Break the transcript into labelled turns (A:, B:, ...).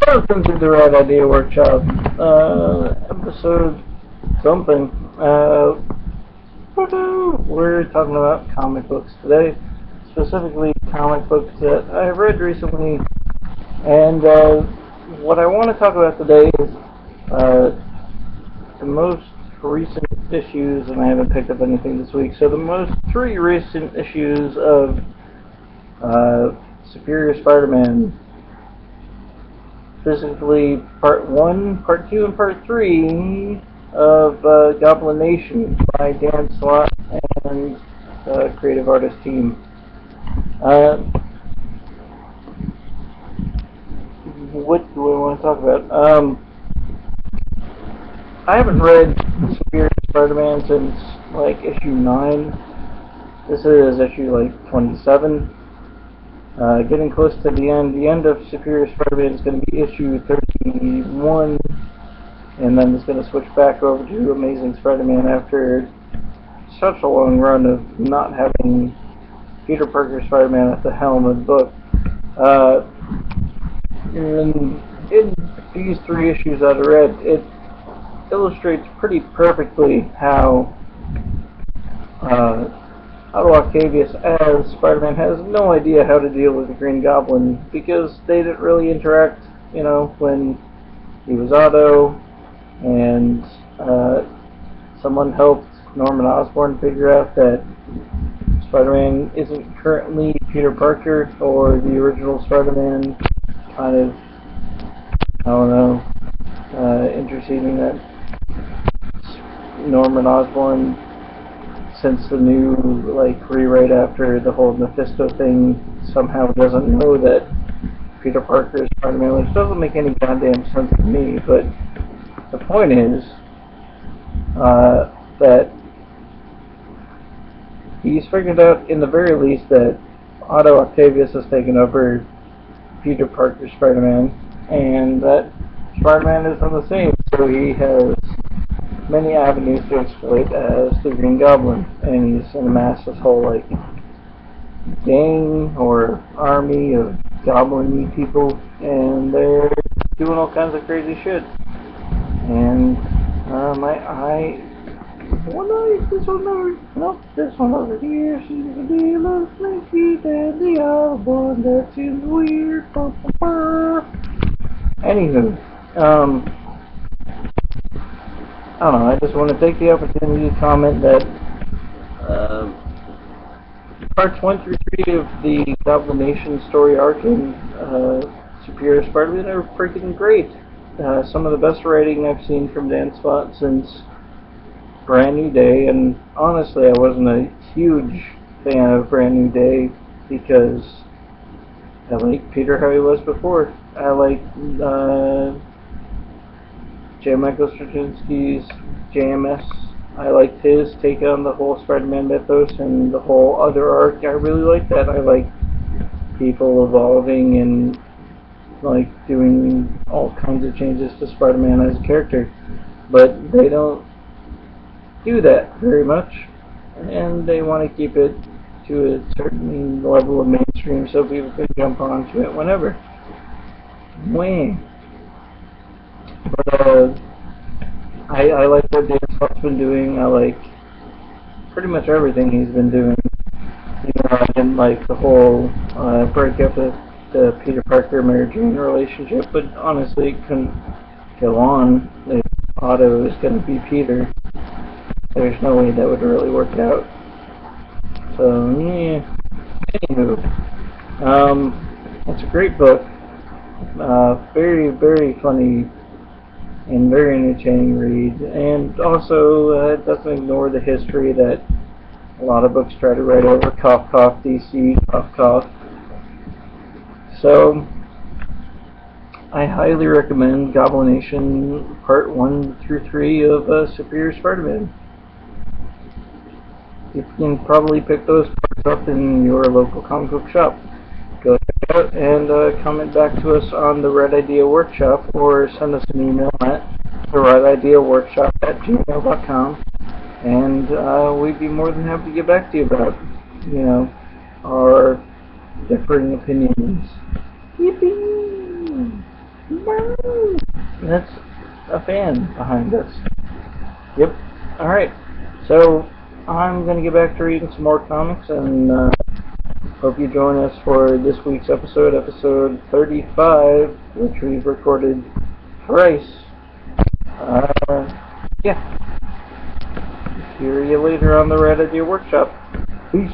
A: Welcome to the Right Idea Workshop, episode something. We're talking about comic books today, specifically comic books that I read recently, and what I want to talk about today is the most recent issues, and I haven't picked up anything this week, so the most three recent issues of Superior Spider-Man. Specifically, Part 1, Part 2, and Part 3 of Goblin Nation by Dan Slott and the creative artist team. What do I want to talk about? I haven't read Superior Spider-Man since, like, issue 9. This is issue, like, 27. Getting close to the end. The end of Superior Spider-Man is going to be issue 31, and then it's going to switch back over to Amazing Spider-Man after such a long run of not having Peter Parker Spider-Man at the helm of the book. In these three issues that I read, it illustrates pretty perfectly how Otto Octavius as Spider-Man has no idea how to deal with the Green Goblin because they didn't really interact, you know, when he was Otto, and someone helped Norman Osborn figure out that Spider-Man isn't currently Peter Parker or the original Spider-Man, kind of, I don't know, interceding that Norman Osborn, since the new, like, rewrite after the whole Mephisto thing, somehow doesn't know that Peter Parker is Spider-Man, which doesn't make any goddamn sense to me, but the point is that he's figured out, in the very least, that Otto Octavius has taken over Peter Parker Spider-Man, and that Spider-Man is on the same, so he has many avenues to exploit as the Green Goblin, and he's amassed this whole, like, gang or army of goblin this one over here seems to be a little slinky than the other one. That seems weird. Anywho, I don't know, I just want to take the opportunity to comment that parts 1 through 3 of the Goblin Nation story arc in Superior Spider-Man are freaking great. Some of the best writing I've seen from Dan Slott since Brand New Day, and honestly I wasn't a huge fan of Brand New Day because I like Peter how he was before. I like J. Michael Straczynski's JMS. I liked his take on the whole Spider-Man mythos and the whole other arc. I really like that. I like people evolving and, like, doing all kinds of changes to Spider-Man as a character. But they don't do that very much, and they want to keep it to a certain level of mainstream so people can jump onto it whenever. Wham! But I like what Dan Slott's been doing. I like pretty much everything he's been doing. You know, I didn't like the whole breakup of the Peter Parker Mary Jane relationship, but honestly it couldn't go on if Otto is going to be Peter. There's no way that would really work out. So, yeah. Anywho, it's a great book. Very, very funny and very entertaining read, and also it doesn't ignore the history that a lot of books try to write over. Cough, cough, DC, cough, cough. So, I highly recommend Goblin Nation Part 1 through 3 of Superior Spider-Man. You can probably pick those parts up in your local comic book shop. Go check it out and comment back to us on the Red Idea Workshop, or send us an email at theredideaworkshop@gmail.com, and we'd be more than happy to get back to you about, you know, our differing opinions. Yippee! That's a fan behind us. Yep. Alright. So, I'm going to get back to reading some more comics, and hope you join us for this week's episode, episode 35, which we've recorded thrice. Yeah. Hear you later on the Red Idea Workshop. Peace.